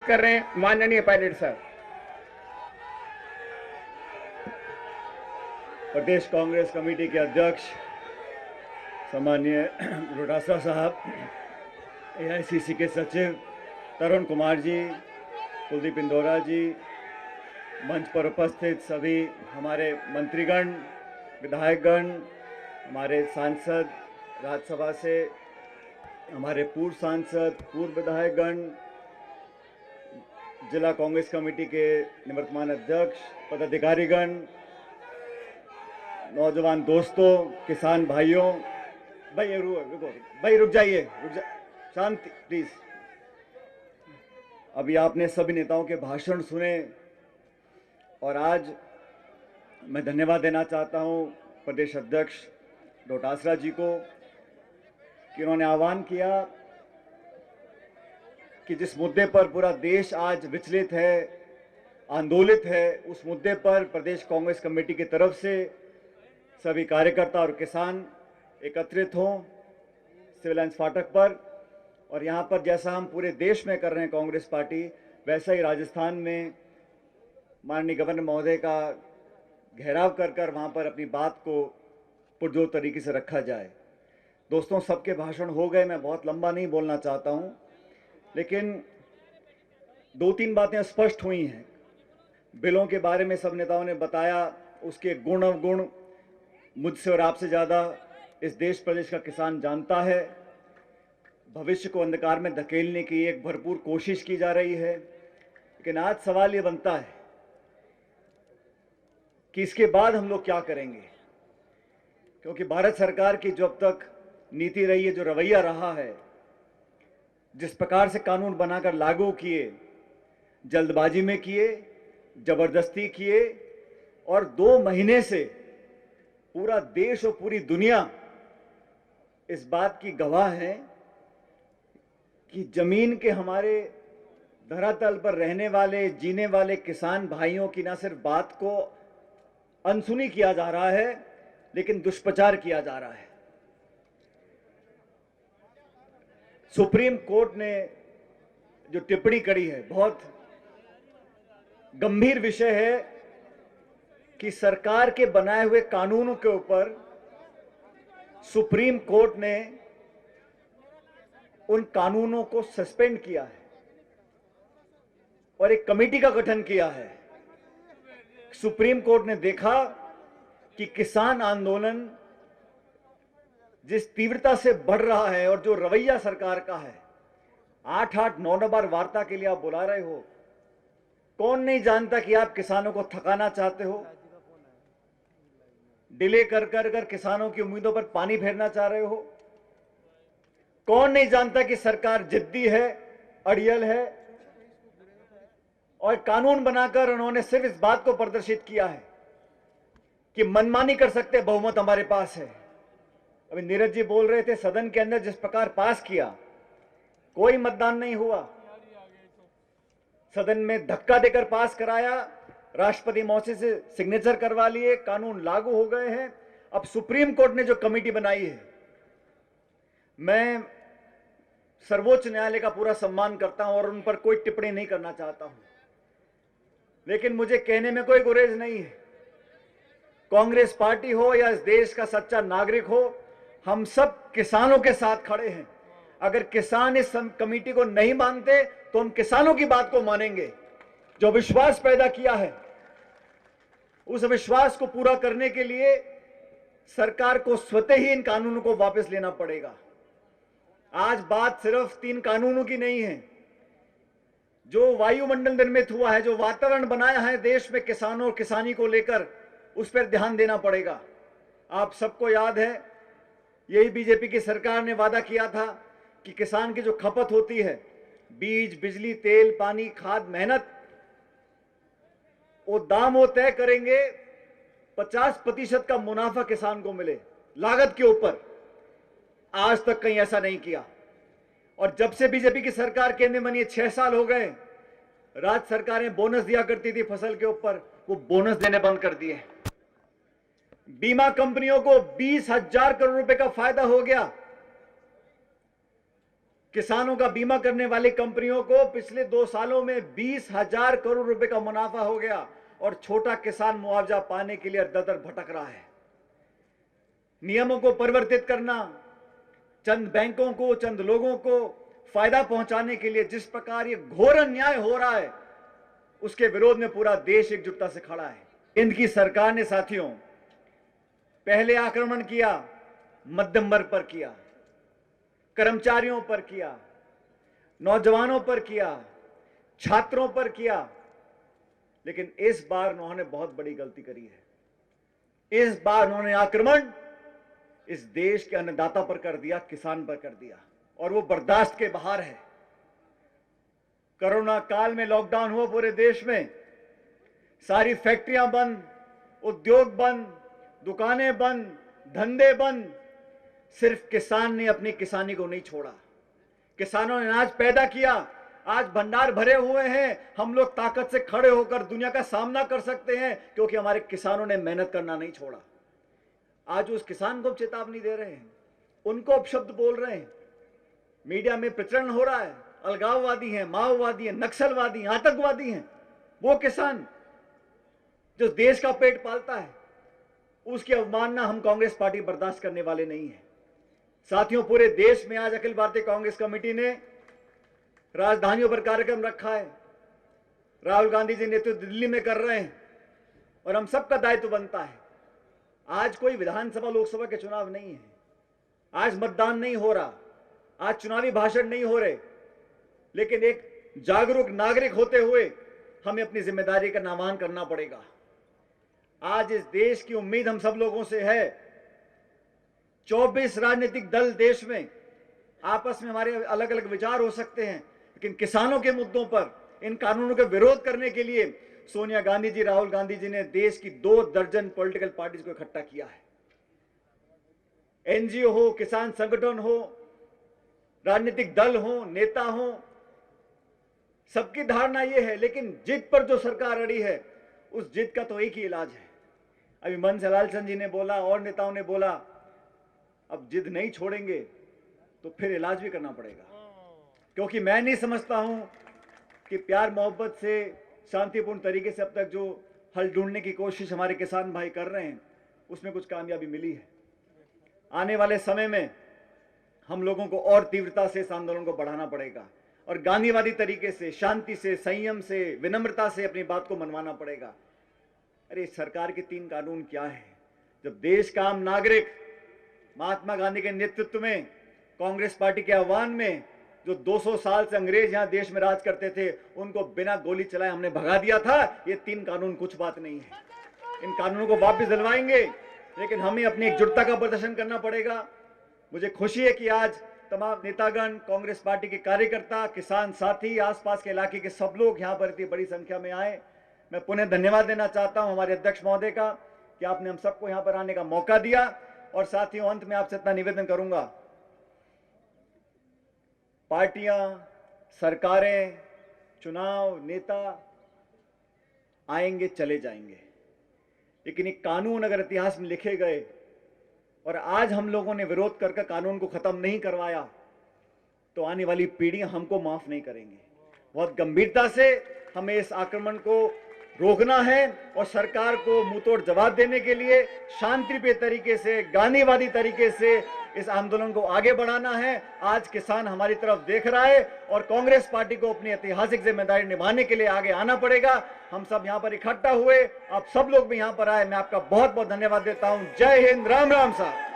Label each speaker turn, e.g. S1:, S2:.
S1: कर रहे हैं माननीय पायलट सर।
S2: प्रदेश कांग्रेस कमेटी के अध्यक्ष सम्माननीय डोटासरा साहब, एआईसीसी के सचिव तरुण कुमार जी, कुलदीप इंदौरा जी, मंच पर उपस्थित सभी हमारे मंत्रीगण, विधायकगण, हमारे सांसद राज्यसभा से, हमारे पूर्व सांसद, पूर्व विधायकगण, जिला कांग्रेस कमेटी के निवर्तमान अध्यक्ष, पदाधिकारीगण, नौजवान दोस्तों, किसान भाइयों, भाई रुक जाइए, शांति प्लीज। अभी आपने सभी नेताओं के भाषण सुने और आज मैं धन्यवाद देना चाहता हूं प्रदेश अध्यक्ष डोटासरा जी को कि उन्होंने आह्वान किया कि जिस मुद्दे पर पूरा देश आज विचलित है, आंदोलित है, उस मुद्दे पर प्रदेश कांग्रेस कमेटी की तरफ से सभी कार्यकर्ता और किसान एकत्रित हों सिविल लाइंस फाटक पर। और यहाँ पर जैसा हम पूरे देश में कर रहे हैं कांग्रेस पार्टी, वैसा ही राजस्थान में माननीय गवर्नर महोदय का घेराव कर कर वहाँ पर अपनी बात को पुरजोर तरीके से रखा जाए। दोस्तों, सबके भाषण हो गए, मैं बहुत लंबा नहीं बोलना चाहता हूँ, लेकिन दो तीन बातें स्पष्ट हुई हैं। बिलों के बारे में सब नेताओं ने बताया, उसके गुण अवगुण मुझसे और आपसे ज़्यादा इस देश प्रदेश का किसान जानता है। भविष्य को अंधकार में धकेलने की एक भरपूर कोशिश की जा रही है, लेकिन आज सवाल ये बनता है कि इसके बाद हम लोग क्या करेंगे, क्योंकि भारत सरकार की जो अब तक नीति रही है, जो रवैया रहा है, जिस प्रकार से कानून बनाकर लागू किए, जल्दबाजी में किए, जबरदस्ती किए, और 2 महीने से पूरा देश और पूरी दुनिया इस बात की गवाह है कि जमीन के हमारे धरातल पर रहने वाले, जीने वाले किसान भाइयों की न सिर्फ बात को अनसुनी किया जा रहा है, लेकिन दुष्प्रचार किया जा रहा है। सुप्रीम कोर्ट ने जो टिप्पणी करी है, बहुत गंभीर विषय है कि सरकार के बनाए हुए कानूनों के ऊपर सुप्रीम कोर्ट ने उन कानूनों को सस्पेंड किया है और एक कमेटी का गठन किया है। सुप्रीम कोर्ट ने देखा कि किसान आंदोलन जिस तीव्रता से बढ़ रहा है और जो रवैया सरकार का है, 8-8, 9-9 बार वार्ता के लिए आप बुला रहे हो, कौन नहीं जानता कि आप किसानों को थकाना चाहते हो, डिले कर कर किसानों की उम्मीदों पर पानी फेरना चाह रहे हो। कौन नहीं जानता कि सरकार जिद्दी है, अड़ियल है, और कानून बनाकर उन्होंने सिर्फ इस बात को प्रदर्शित किया है कि मनमानी कर सकते, बहुमत हमारे पास है। अभी नीरज जी बोल रहे थे, सदन के अंदर जिस प्रकार पास किया, कोई मतदान नहीं हुआ, सदन में धक्का देकर पास कराया, राष्ट्रपति महोदय से सिग्नेचर करवा लिए, कानून लागू हो गए हैं। अब सुप्रीम कोर्ट ने जो कमेटी बनाई है, मैं सर्वोच्च न्यायालय का पूरा सम्मान करता हूं और उन पर कोई टिप्पणी नहीं करना चाहता हूं, लेकिन मुझे कहने में कोई गुरेज नहीं है। कांग्रेस पार्टी हो या इस देश का सच्चा नागरिक हो, हम सब किसानों के साथ खड़े हैं। अगर किसान इस कमेटी को नहीं मानते तो हम किसानों की बात को मानेंगे। जो विश्वास पैदा किया है, उस विश्वास को पूरा करने के लिए सरकार को स्वतः ही इन कानूनों को वापस लेना पड़ेगा। आज बात सिर्फ 3 कानूनों की नहीं है। जो वायुमंडल निर्मित हुआ है, जो वातावरण बनाया है देश में किसानों और किसानी को लेकर, उस पर ध्यान देना पड़ेगा। आप सबको याद है, यही बीजेपी की सरकार ने वादा किया था कि किसान की जो खपत होती है, बीज, बिजली, तेल, पानी, खाद, मेहनत, वो दाम वो तय करेंगे, 50% का मुनाफा किसान को मिले लागत के ऊपर। आज तक कहीं ऐसा नहीं किया। और जब से बीजेपी की सरकार केंद्र में बनी है, 6 साल हो गए, राज्य सरकारें बोनस दिया करती थी फसल के ऊपर, वो बोनस देने बंद कर दिए। बीमा कंपनियों को 20,000 करोड़ रुपए का फायदा हो गया। किसानों का बीमा करने वाली कंपनियों को पिछले 2 सालों में 20,000 करोड़ रुपए का मुनाफा हो गया और छोटा किसान मुआवजा पाने के लिए दर दर भटक रहा है। नियमों को परिवर्तित करना, चंद बैंकों को, चंद लोगों को फायदा पहुंचाने के लिए जिस प्रकार ये घोर अन्याय हो रहा है, उसके विरोध में पूरा देश एकजुटता से खड़ा है। इनकी सरकार ने साथियों पहले आक्रमण किया, मध्यम वर्ग पर किया, कर्मचारियों पर किया, नौजवानों पर किया, छात्रों पर किया, लेकिन इस बार उन्होंने बहुत बड़ी गलती करी है। इस बार उन्होंने आक्रमण इस देश के अन्नदाता पर कर दिया, किसान पर कर दिया, और वो बर्दाश्त के बाहर है। कोरोना काल में लॉकडाउन हुआ पूरे देश में, सारी फैक्ट्रियां बंद, उद्योग बंद, दुकानें बंद, धंधे बंद। सिर्फ किसान ने अपनी किसानी को नहीं छोड़ा। किसानों ने अनाज पैदा किया, आज भंडार भरे हुए हैं। हम लोग ताकत से खड़े होकर दुनिया का सामना कर सकते हैं क्योंकि हमारे किसानों ने मेहनत करना नहीं छोड़ा। आज उस किसान को चेतावनी दे रहे हैं, उनको अपशब्द बोल रहे हैं, मीडिया में प्रचलन हो रहा है, अलगाववादी हैं, माओवादी हैं, नक्सलवादी हैं, आतंकवादी हैं। वो किसान जो देश का पेट पालता है, उसकी अवमानना हम कांग्रेस पार्टी बर्दाश्त करने वाले नहीं है। साथियों, पूरे देश में आज अखिल भारतीय कांग्रेस कमेटी ने राजधानियों पर कार्यक्रम रखा है। राहुल गांधी जी नेतृत्व दिल्ली में कर रहे हैं और हम सबका दायित्व बनता है। आज कोई विधानसभा लोकसभा के चुनाव नहीं है, आज मतदान नहीं हो रहा, आज चुनावी भाषण नहीं हो रहे, लेकिन एक जागरूक नागरिक होते हुए हमें अपनी जिम्मेदारी का निर्वहन करना पड़ेगा। आज इस देश की उम्मीद हम सब लोगों से है। 24 राजनीतिक दल देश में, आपस में हमारे अलग अलग विचार हो सकते हैं, लेकिन किसानों के मुद्दों पर, इन कानूनों का विरोध करने के लिए सोनिया गांधी जी, राहुल गांधी जी ने देश की 2 दर्जन पॉलिटिकल पार्टीज को इकट्ठा किया है। एनजीओ हो, किसान संगठन हो, राजनीतिक दल हो, नेता हो, सबकी धारणा यह है, लेकिन जिद पर जो सरकार अड़ी है, उस जिद का तो एक ही इलाज है। अभी मनसे लालचंद जी ने बोला और नेताओं ने बोला, अब जिद नहीं छोड़ेंगे तो फिर इलाज भी करना पड़ेगा। क्योंकि मैं नहीं समझता हूं कि प्यार मोहब्बत से, शांतिपूर्ण तरीके से अब तक जो हल ढूंढने की कोशिश हमारे किसान भाई कर रहे हैं, उसमें कुछ कामयाबी मिली है। आने वाले समय में हम लोगों को और तीव्रता से इस आंदोलन को बढ़ाना पड़ेगा और गांधीवादी तरीके से, शांति से, संयम से, विनम्रता से अपनी बात को मनवाना पड़ेगा। अरे सरकार के 3 कानून क्या है? जब देश का आम नागरिक महात्मा गांधी के नेतृत्व में, कांग्रेस पार्टी के आह्वान में, जो 200 साल से अंग्रेज यहां देश में राज करते थे, उनको बिना गोली चलाए हमने भगा दिया था। ये 3 कानून कुछ बात नहीं है। इन कानूनों को वापस दिलवाएंगे, लेकिन हमें अपनी एकजुटता का प्रदर्शन करना पड़ेगा। मुझे खुशी है कि आज तमाम नेतागण, कांग्रेस पार्टी के कार्यकर्ता, किसान साथी, आसपास के इलाके के सब लोग यहां पर इतनी बड़ी संख्या में आए। मैं पुनः धन्यवाद देना चाहता हूं हमारे अध्यक्ष महोदय का कि आपने हम सबको यहां पर आने का मौका दिया। और साथियों, अंत में आपसे इतना निवेदन करूंगा, पार्टियां, सरकारें, चुनाव, नेता आएंगे चले जाएंगे, लेकिन ये कानून अगर इतिहास में लिखे गए और आज हम लोगों ने विरोध करके कानून को खत्म नहीं करवाया, तो आने वाली पीढ़ियां हमको माफ नहीं करेंगी। बहुत गंभीरता से हमें इस आक्रमण को रोकना है और सरकार को मुंहतोड़ जवाब देने के लिए शांतिप्रिय तरीके से, गांधीवादी तरीके से इस आंदोलन को आगे बढ़ाना है। आज किसान हमारी तरफ देख रहा है और कांग्रेस पार्टी को अपनी ऐतिहासिक जिम्मेदारी निभाने के लिए आगे आना पड़ेगा। हम सब यहां पर इकट्ठा हुए, आप सब लोग भी यहां पर आए, मैं आपका बहुत बहुत धन्यवाद देता हूं। जय हिंद, राम राम साहब।